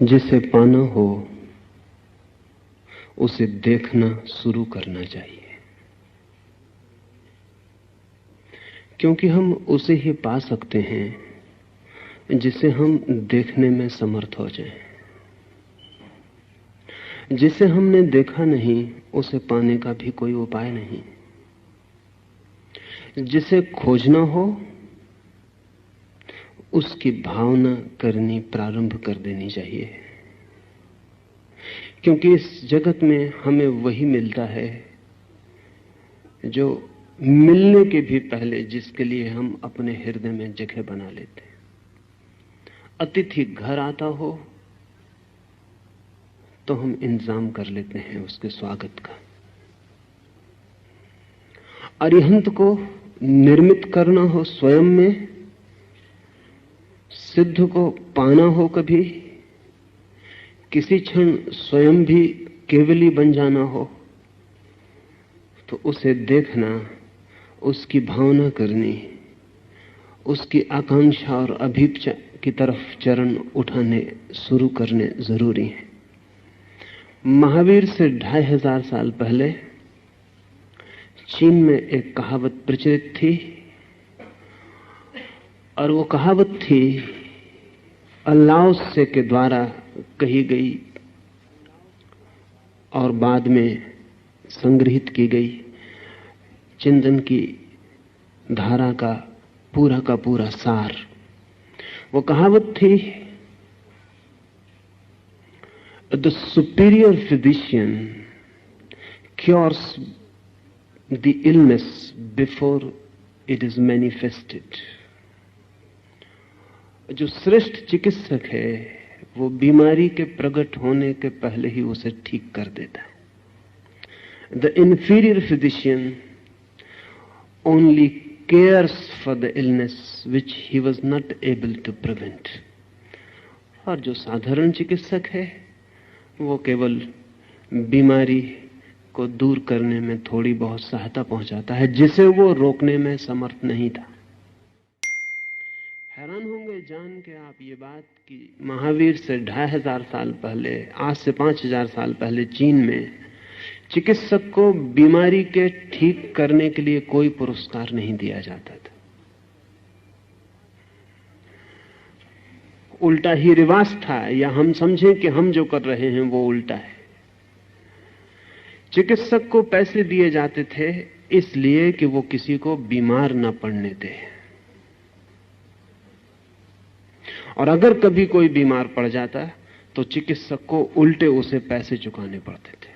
जिसे पाना हो उसे देखना शुरू करना चाहिए, क्योंकि हम उसे ही पा सकते हैं जिसे हम देखने में समर्थ हो जाएं। जिसे हमने देखा नहीं उसे पाने का भी कोई उपाय नहीं। जिसे खोजना हो उसकी भावना करनी प्रारंभ कर देनी चाहिए, क्योंकि इस जगत में हमें वही मिलता है जो मिलने के भी पहले जिसके लिए हम अपने हृदय में जगह बना लेते हैं। अतिथि घर आता हो तो हम इंतजाम कर लेते हैं उसके स्वागत का। अरिहंत को निर्मित करना हो स्वयं में, सिद्ध को पाना हो कभी, किसी क्षण स्वयं भी केवली बन जाना हो, तो उसे देखना, उसकी भावना करनी, उसकी आकांक्षा और अभीप्सा की तरफ चरण उठाने शुरू करने जरूरी है। महावीर से 2500 साल पहले चीन में एक कहावत प्रचलित थी, और वो कहावत थी लाओ त्से के द्वारा कही गई और बाद में संग्रहित की गई चिंतन की धारा का पूरा सार। वो कहावत थी, the superior physician cures the illness before it is manifested. जो श्रेष्ठ चिकित्सक है वो बीमारी के प्रकट होने के पहले ही उसे ठीक कर देता है। The inferior physician only cares for the illness which he was not able to prevent। और जो साधारण चिकित्सक है वो केवल बीमारी को दूर करने में थोड़ी बहुत सहायता पहुंचाता है जिसे वो रोकने में समर्थ नहीं था। हैरान होंगे जान के आप ये बात कि महावीर से 2500 साल पहले, आज से 5000 साल पहले चीन में चिकित्सक को बीमारी के ठीक करने के लिए कोई पुरस्कार नहीं दिया जाता था। उल्टा ही रिवाज था, या हम समझें कि हम जो कर रहे हैं वो उल्टा है। चिकित्सक को पैसे दिए जाते थे इसलिए कि वो किसी को बीमार ना पड़ने दे, और अगर कभी कोई बीमार पड़ जाता तो चिकित्सक को उल्टे उसे पैसे चुकाने पड़ते थे।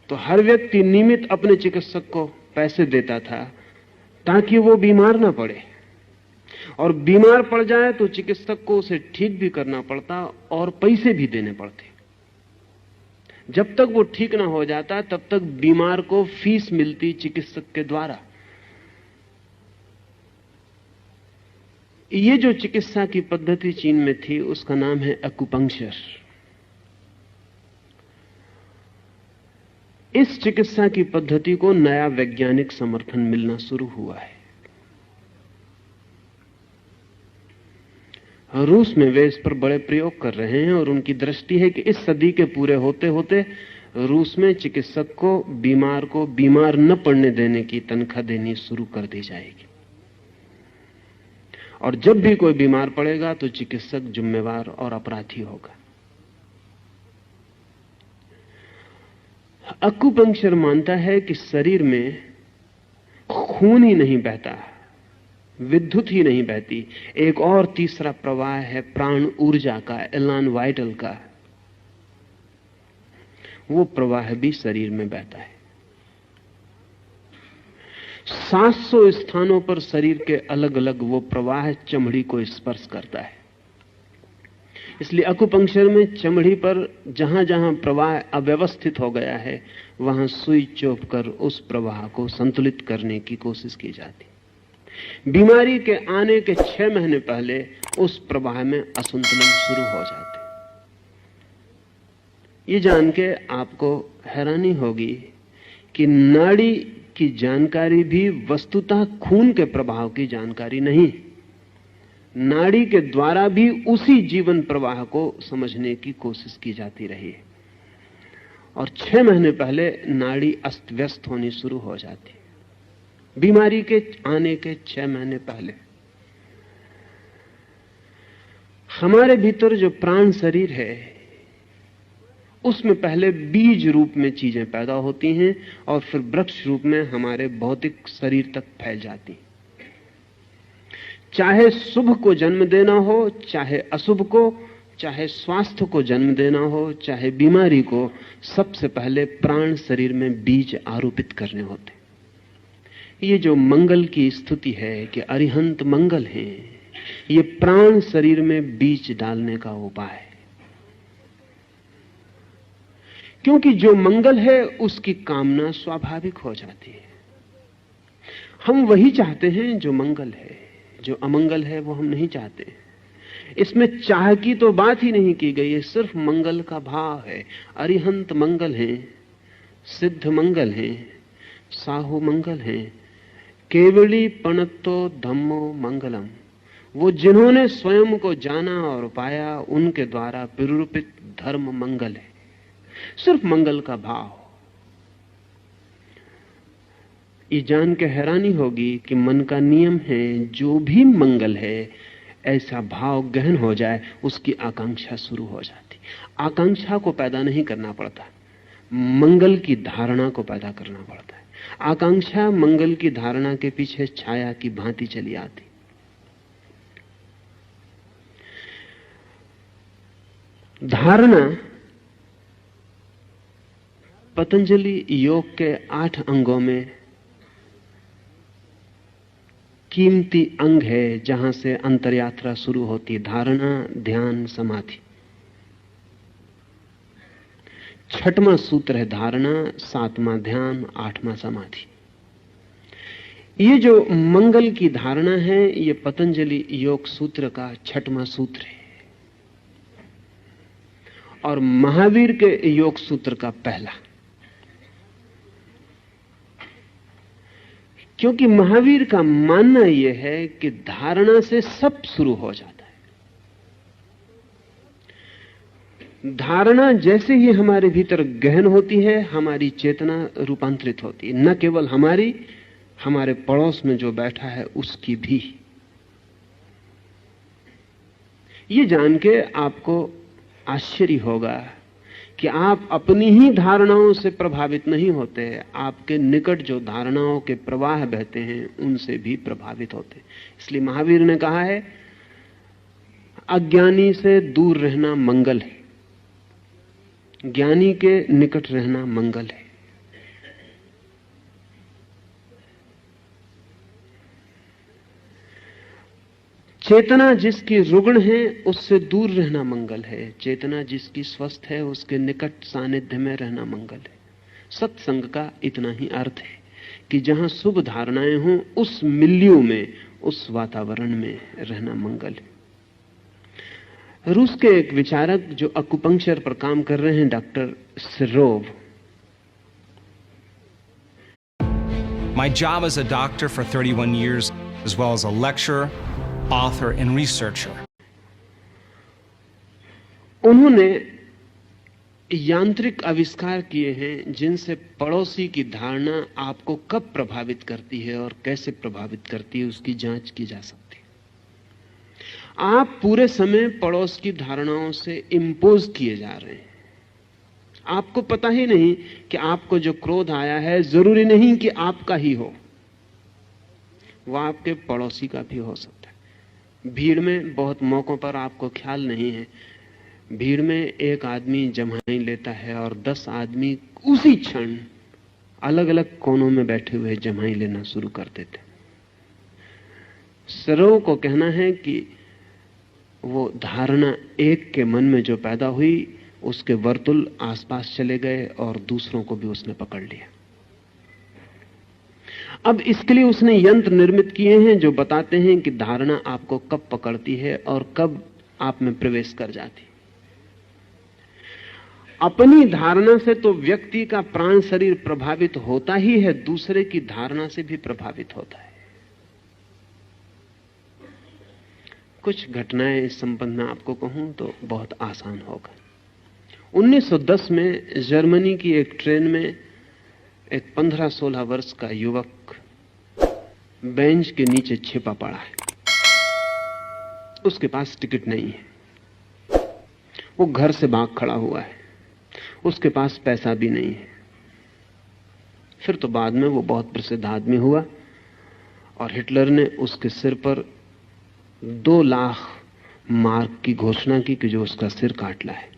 तो हर व्यक्ति नियमित अपने चिकित्सक को पैसे देता था ताकि वो बीमार ना पड़े, और बीमार पड़ जाए तो चिकित्सक को उसे ठीक भी करना पड़ता और पैसे भी देने पड़ते। जब तक वो ठीक ना हो जाता तब तक बीमार को फीस मिलती चिकित्सक के द्वारा। ये जो चिकित्सा की पद्धति चीन में थी उसका नाम है एक्यूपंक्चर। इस चिकित्सा की पद्धति को नया वैज्ञानिक समर्थन मिलना शुरू हुआ है। रूस में वे इस पर बड़े प्रयोग कर रहे हैं, और उनकी दृष्टि है कि इस सदी के पूरे होते होते रूस में चिकित्सक को बीमार न पड़ने देने की तनख्वाह देनी शुरू कर दी जाएगी, और जब भी कोई बीमार पड़ेगा तो चिकित्सक जिम्मेवार और अपराधी होगा। एक्यूपंक्चर मानता है कि शरीर में खून ही नहीं बहता, विद्युत ही नहीं बहती, एक और तीसरा प्रवाह है प्राण ऊर्जा का, एलान वाइटल का। वो प्रवाह भी शरीर में बहता है। 700 स्थानों पर शरीर के अलग अलग वो प्रवाह चमड़ी को स्पर्श करता है। इसलिए एक्यूपंक्चर में चमड़ी पर जहां जहां प्रवाह अव्यवस्थित हो गया है वहां सुई चोप कर उस प्रवाह को संतुलित करने की कोशिश की जाती। बीमारी के आने के 6 महीने पहले उस प्रवाह में असंतुलन शुरू हो जाते। ये जान के आपको हैरानी होगी कि नाड़ी की जानकारी भी वस्तुतः खून के प्रभाव की जानकारी नहीं। नाड़ी के द्वारा भी उसी जीवन प्रवाह को समझने की कोशिश की जाती रही है। और 6 महीने पहले नाड़ी अस्त व्यस्त होनी शुरू हो जाती है, बीमारी के आने के 6 महीने पहले। हमारे भीतर जो प्राण शरीर है उसमें पहले बीज रूप में चीजें पैदा होती हैं और फिर वृक्ष रूप में हमारे भौतिक शरीर तक फैल जाती हैं। चाहे शुभ को जन्म देना हो, चाहे अशुभ को, चाहे स्वास्थ्य को जन्म देना हो, चाहे बीमारी को, सबसे पहले प्राण शरीर में बीज आरोपित करने होते। ये जो मंगल की स्तुति है कि अरिहंत मंगल है, ये प्राण शरीर में बीज डालने का उपाय है। क्योंकि जो मंगल है उसकी कामना स्वाभाविक हो जाती है। हम वही चाहते हैं जो मंगल है, जो अमंगल है वो हम नहीं चाहते। इसमें चाह की तो बात ही नहीं की गई है, सिर्फ मंगल का भाव है। अरिहंत मंगल है, सिद्ध मंगल है, साहु मंगल है, केवली पणत्तो धम्मो मंगलम। वो जिन्होंने स्वयं को जाना और पाया उनके द्वारा प्ररूपित धर्म मंगल है, सिर्फ मंगल का भाव। ये जान के हैरानी होगी कि मन का नियम है, जो भी मंगल है ऐसा भाव गहन हो जाए उसकी आकांक्षा शुरू हो जाती। आकांक्षा को पैदा नहीं करना पड़ता, मंगल की धारणा को पैदा करना पड़ता है। आकांक्षा मंगल की धारणा के पीछे छाया की भांति चली आती। धारणा पतंजलि योग के 8 अंगों में कीमती अंग है, जहां से अंतरयात्रा शुरू होती। धारणा, ध्यान, समाधि। 6वां सूत्र है धारणा, 7वां ध्यान, 8वां समाधि। ये जो मंगल की धारणा है, ये पतंजलि योग सूत्र का 6वां सूत्र है और महावीर के योग सूत्र का पहला। क्योंकि महावीर का मानना यह है कि धारणा से सब शुरू हो जाता है। धारणा जैसे ही हमारे भीतर गहन होती है, हमारी चेतना रूपांतरित होती है। न केवल हमारी, हमारे पड़ोस में जो बैठा है उसकी भी। ये जान के आपको आश्चर्य होगा कि आप अपनी ही धारणाओं से प्रभावित नहीं होते, आपके निकट जो धारणाओं के प्रवाह बहते हैं उनसे भी प्रभावित होते। इसलिए महावीर ने कहा है, अज्ञानी से दूर रहना मंगल है, ज्ञानी के निकट रहना मंगल है। चेतना जिसकी रुग्ण है उससे दूर रहना मंगल है, चेतना जिसकी स्वस्थ है उसके निकट सानिध्य में रहना मंगल है। सत्संग का इतना ही अर्थ है कि जहां शुभ धारणाएं हों उस मिल्यू में, उस वातावरण में रहना मंगल है। रूस के एक विचारक जो अकुपंक्चर पर काम कर रहे हैं, doctor सिरोव। My job as a doctor for 31 years, as well as a lecturer, author and researcher. उन्होंने यांत्रिक आविष्कार किए हैं जिनसे पड़ोसी की धारणा आपको कब प्रभावित करती है और कैसे प्रभावित करती है उसकी जांच की जा सकती है। आप पूरे समय पड़ोस की धारणाओं से इंपोज किए जा रहे हैं। आपको पता ही नहीं कि आपको जो क्रोध आया है जरूरी नहीं कि आपका ही हो, वह आपके पड़ोसी का भी हो सकता है। भीड़ में बहुत मौकों पर आपको ख्याल नहीं है, भीड़ में एक आदमी जम्हाई लेता है और 10 आदमी उसी क्षण अलग अलग कोनों में बैठे हुए जम्हाई लेना शुरू कर देते। सरोव को कहना है कि वो धारणा एक के मन में जो पैदा हुई उसके वर्तुल आसपास चले गए और दूसरों को भी उसने पकड़ लिया। अब इसके लिए उसने यंत्र निर्मित किए हैं जो बताते हैं कि धारणा आपको कब पकड़ती है और कब आप में प्रवेश कर जाती। अपनी धारणा से तो व्यक्ति का प्राण शरीर प्रभावित होता ही है, दूसरे की धारणा से भी प्रभावित होता है। कुछ घटनाएं इस संबंध में आपको कहूं तो बहुत आसान होगा। 1910 में जर्मनी की एक ट्रेन में एक 15-16 वर्ष का युवक बेंच के नीचे छिपा पड़ा है। उसके पास टिकट नहीं है, वो घर से भाग खड़ा हुआ है, उसके पास पैसा भी नहीं है। फिर तो बाद में वो बहुत प्रसिद्ध आदमी हुआ और हिटलर ने उसके सिर पर 2 लाख मार्क की घोषणा की कि जो उसका सिर काट लाए।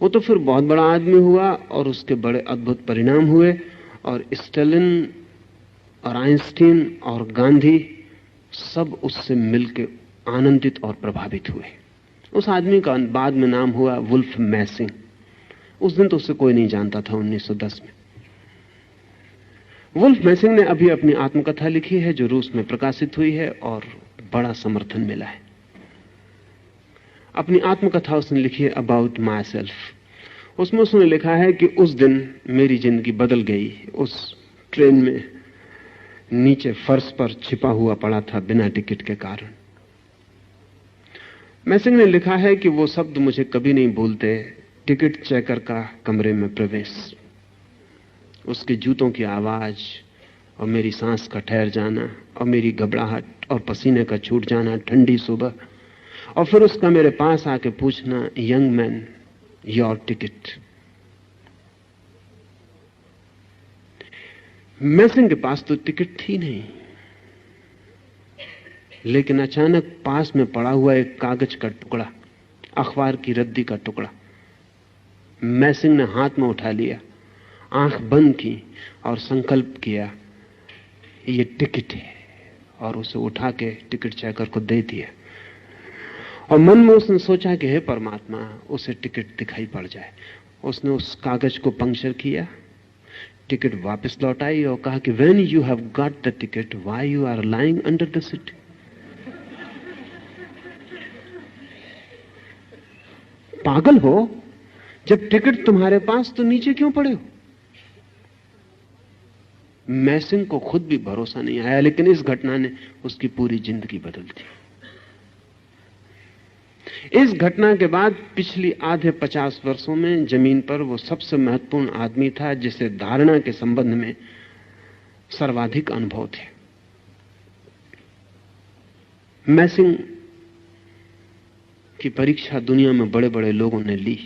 वो तो फिर बहुत बड़ा आदमी हुआ और उसके बड़े अद्भुत परिणाम हुए, और स्टालिन और आइंस्टीन और गांधी सब उससे मिलकर आनंदित और प्रभावित हुए। उस आदमी का बाद में नाम हुआ वुल्फ मैसिंग। उस दिन तो उसे कोई नहीं जानता था 1910 में। वुल्फ मैसिंग ने अभी अपनी आत्मकथा लिखी है जो रूस में प्रकाशित हुई है और बड़ा समर्थन मिला है। अपनी आत्मकथा उसने लिखी है अबाउट माई सेल्फ। उसमें उसने लिखा है कि उस दिन मेरी जिंदगी बदल गई। उस ट्रेन में नीचे फर्श पर छिपा हुआ पड़ा था बिना टिकट के कारण। मैसिंग ने लिखा है कि वो शब्द मुझे कभी नहीं भूलते, टिकट चेकर का कमरे में प्रवेश, उसके जूतों की आवाज और मेरी सांस का ठहर जाना और मेरी घबराहट और पसीने का छूट जाना ठंडी सुबह, और फिर उसका मेरे पास आके पूछना, यंग मैन योर टिकट। मैसिंग के पास तो टिकट थी नहीं, लेकिन अचानक पास में पड़ा हुआ एक कागज का टुकड़ा, अखबार की रद्दी का टुकड़ा मैसिंग ने हाथ में उठा लिया, आंख बंद की और संकल्प किया ये टिकट है, और उसे उठा के टिकट चेकर को दे दिया। और मन में उसने सोचा कि हे परमात्मा, उसे टिकट दिखाई पड़ जाए। उसने उस कागज को पंक्चर किया, टिकट वापस लौटाई और कहा कि when you have got the ticket why you are lying under the seat. पागल हो, जब टिकट तुम्हारे पास तो नीचे क्यों पड़े हो? मैसिंग को खुद भी भरोसा नहीं आया, लेकिन इस घटना ने उसकी पूरी जिंदगी बदल दी। इस घटना के बाद पिछली आधे 50 वर्षों में जमीन पर वो सबसे महत्वपूर्ण आदमी था जिसे धारणा के संबंध में सर्वाधिक अनुभव थे। मैसिंग की परीक्षा दुनिया में बड़े बड़े लोगों ने ली।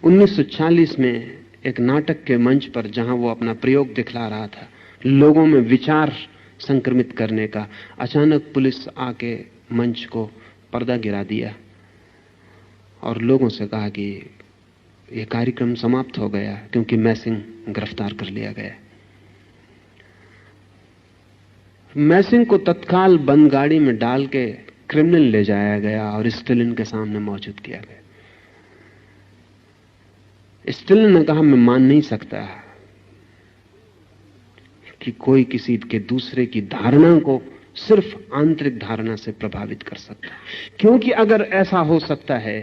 1940 में एक नाटक के मंच पर, जहां वो अपना प्रयोग दिखला रहा था, लोगों में विचार संक्रमित करने का, अचानक पुलिस आके मंच को पर्दा गिरा दिया और लोगों से कहा कि यह कार्यक्रम समाप्त हो गया क्योंकि मैसिंग गिरफ्तार कर लिया गया। मैसिंग को तत्काल बंद गाड़ी में डाल के क्रिमिनल ले जाया गया और स्टालिन के सामने मौजूद किया गया। स्टालिन ने कहा, मैं मान नहीं सकता कि कोई किसी के दूसरे की धारणा को सिर्फ आंतरिक धारणा से प्रभावित कर सकता है, क्योंकि अगर ऐसा हो सकता है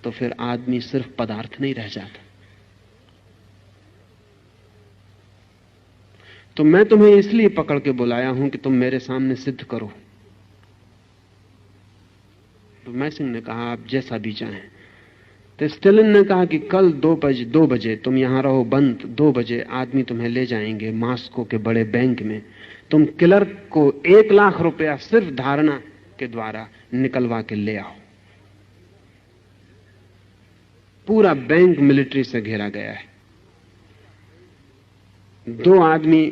तो फिर आदमी सिर्फ पदार्थ नहीं रह जाता। तो मैं तुम्हें इसलिए पकड़ के बुलाया हूं कि तुम मेरे सामने सिद्ध करो। तो मैसिंग ने कहा, आप जैसा भी चाहें। तो स्टालिन ने कहा कि कल 2 बजे तुम यहां रहो बंद, 2 बजे आदमी तुम्हें ले जाएंगे मॉस्को के बड़े बैंक में। तुम क्लर्क को 1 लाख रुपया सिर्फ धारणा के द्वारा निकलवा के ले आओ। पूरा बैंक मिलिट्री से घेरा गया है। 2 आदमी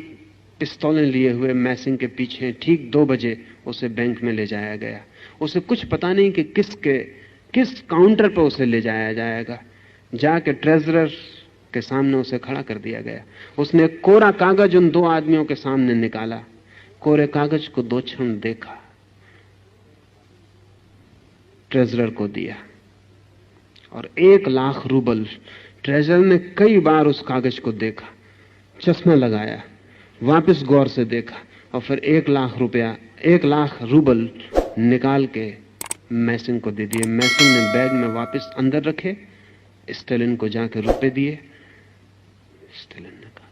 पिस्तौलें लिए हुए मैसिंग के पीछे। ठीक 2 बजे उसे बैंक में ले जाया गया। उसे कुछ पता नहीं कि किस काउंटर पर उसे ले जाया जाएगा। जाके ट्रेजरर के सामने उसे खड़ा कर दिया गया। उसने कोरा कागज उन 2 आदमियों के सामने निकाला, कोरे कागज को 2 क्षण देखा, ट्रेजरर को दिया और 1 लाख रूबल। ट्रेजरर ने कई बार उस कागज को देखा, चश्मा लगाया, वापस गौर से देखा और फिर 1 लाख रुपया, 1 लाख रूबल निकाल के मैसिंग को दे दिए। मैसिंग ने बैग में वापस अंदर रखे, स्टालिन को जाके रुपए दिए। स्टालिन ने कहा,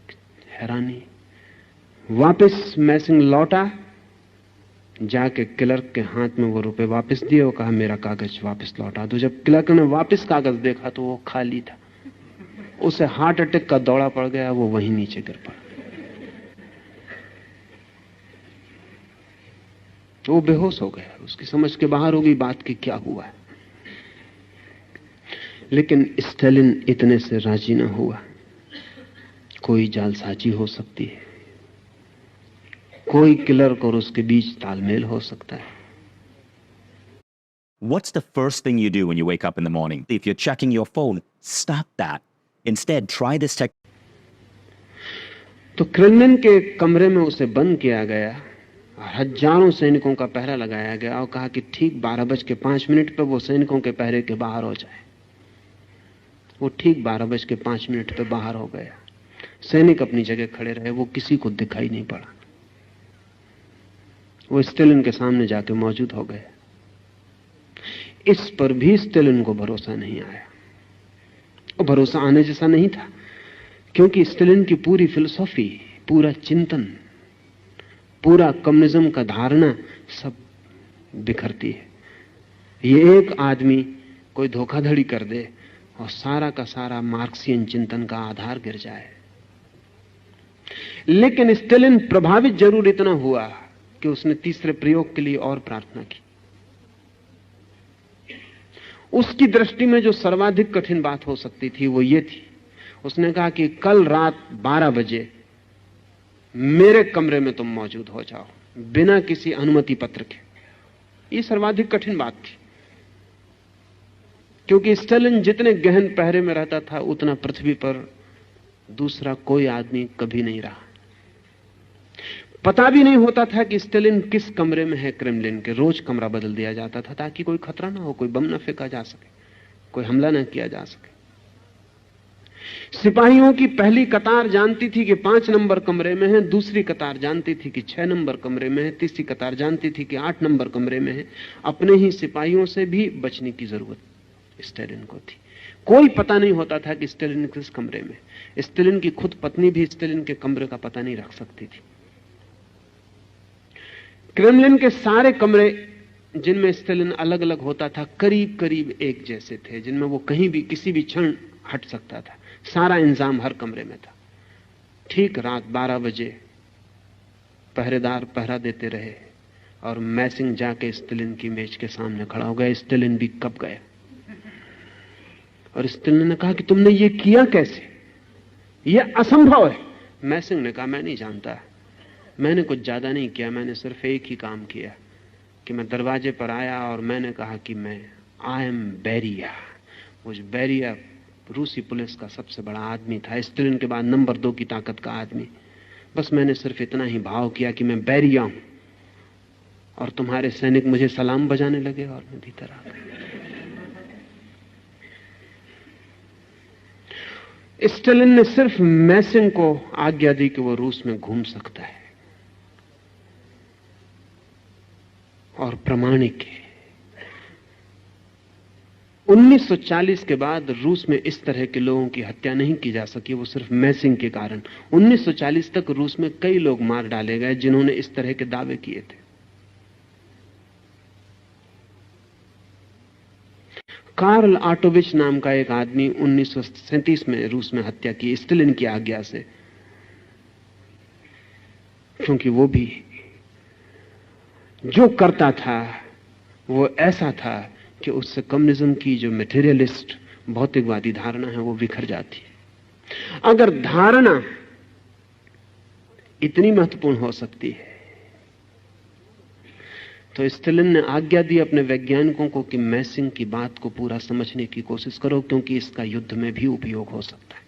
हैरानी, वापस मैसिंग लौटा, जाके क्लर्क के हाथ में वो रुपए वापस दिए और कहा मेरा कागज वापस लौटा दो। जब क्लर्क ने वापस कागज देखा तो वो खाली था। उसे हार्ट अटैक का दौड़ा पड़ गया, वो वहीं नीचे गिर पड़ा। तो वो बेहोश हो गया, उसकी समझ के बाहर हो गई बात कि क्या हुआ है। लेकिन स्टालिन इतने से राजी न हुआ। कोई जालसाजी हो सकती है, कोई क्लर्क और उसके बीच तालमेल हो सकता है। What's the first thing you do when you wake up in the morning? If you're checking your phone, stop that. Instead, try this tech. तो क्रेमलिन के कमरे में उसे बंद किया गया, हजारों सैनिकों का पहरा लगाया गया और कहा कि ठीक 12:05 पे वो सैनिकों के पहरे के बाहर हो जाए। वो ठीक 12:05 पे बाहर हो गया। सैनिक अपनी जगह खड़े रहे, वो किसी को दिखाई नहीं पड़ा। वो स्टालिन के सामने जाके मौजूद हो गए। इस पर भी स्टालिन को भरोसा नहीं आया, और भरोसा आने जैसा नहीं था, क्योंकि स्टालिन की पूरी फिलॉसफी, पूरा चिंतन, पूरा कम्युनिज्म का धारणा सब बिखरती है। ये एक आदमी कोई धोखाधड़ी कर दे और सारा का सारा मार्क्सियन चिंतन का आधार गिर जाए। लेकिन स्टालिन प्रभावित जरूर इतना हुआ कि उसने तीसरे प्रयोग के लिए और प्रार्थना की। उसकी दृष्टि में जो सर्वाधिक कठिन बात हो सकती थी वो ये थी, उसने कहा कि कल रात 12 बजे मेरे कमरे में तुम मौजूद हो जाओ, बिना किसी अनुमति पत्र के। ये सर्वाधिक कठिन बात थी, क्योंकि स्टालिन जितने गहन पहरे में रहता था उतना पृथ्वी पर दूसरा कोई आदमी कभी नहीं रहा। पता भी नहीं होता था कि स्टालिन किस कमरे में है क्रेमलिन के। रोज कमरा बदल दिया जाता था ताकि कोई खतरा ना हो, कोई बम ना फेंका जा सके, कोई हमला ना किया जा सके। सिपाहियों की पहली कतार जानती थी कि 5 नंबर कमरे में है, दूसरी कतार जानती थी कि 6 नंबर कमरे में है, तीसरी कतार जानती थी कि 8 नंबर कमरे में है। अपने ही सिपाहियों से भी बचने की जरूरत स्टालिन को थी। कोई पता नहीं होता था कि स्टालिन किस कमरे में। स्टालिन की खुद पत्नी भी स्टालिन के कमरे का पता नहीं रख सकती थी। क्रेमलिन के सारे कमरे जिनमें स्टालिन अलग अलग होता था करीब करीब एक जैसे थे, जिनमें वो कहीं भी किसी भी क्षण हट सकता था। सारा इंतजाम हर कमरे में था। ठीक रात 12 बजे पहरेदार पहरा देते रहे और मैसिंग जाके स्टालिन की मेज के सामने खड़ा हो गया। स्टालिन भी कब गया और स्टालिन ने कहा कि तुमने ये किया कैसे, ये असंभव है। मैसिंग ने कहा मैं नहीं जानता, मैंने कुछ ज्यादा नहीं किया, मैंने सिर्फ एक ही काम किया कि मैं दरवाजे पर आया और मैंने कहा कि मैं आई एम बेरिया। मुझ बेरिया रूसी पुलिस का सबसे बड़ा आदमी था, स्टालिन के बाद नंबर 2 की ताकत का आदमी। बस मैंने सिर्फ इतना ही भाव किया कि मैं बेरिया हूं, और तुम्हारे सैनिक मुझे सलाम बजाने लगे और मैं भीतर आ गया। स्टालिन ने सिर्फ मैसिंग को आज्ञा दी कि वो रूस में घूम सकता है, और प्रमाणिक है। 1940 के बाद रूस में इस तरह के लोगों की हत्या नहीं की जा सकी, वो सिर्फ मैसिंग के कारण। 1940 तक रूस में कई लोग मार डाले गए जिन्होंने इस तरह के दावे किए थे। कार्ल आटोविच नाम का एक आदमी 1937 में रूस में हत्या की स्टालिन की आज्ञा से, क्योंकि वो भी जो करता था वो ऐसा था कि उससे कम्युनिज्म की जो मटेरियलिस्ट भौतिकवादी धारणा है वो बिखर जाती है। अगर धारणा इतनी महत्वपूर्ण हो सकती है तो स्टालिन ने आज्ञा दी अपने वैज्ञानिकों को कि मैसिंग की बात को पूरा समझने की कोशिश करो, क्योंकि इसका युद्ध में भी उपयोग हो सकता है।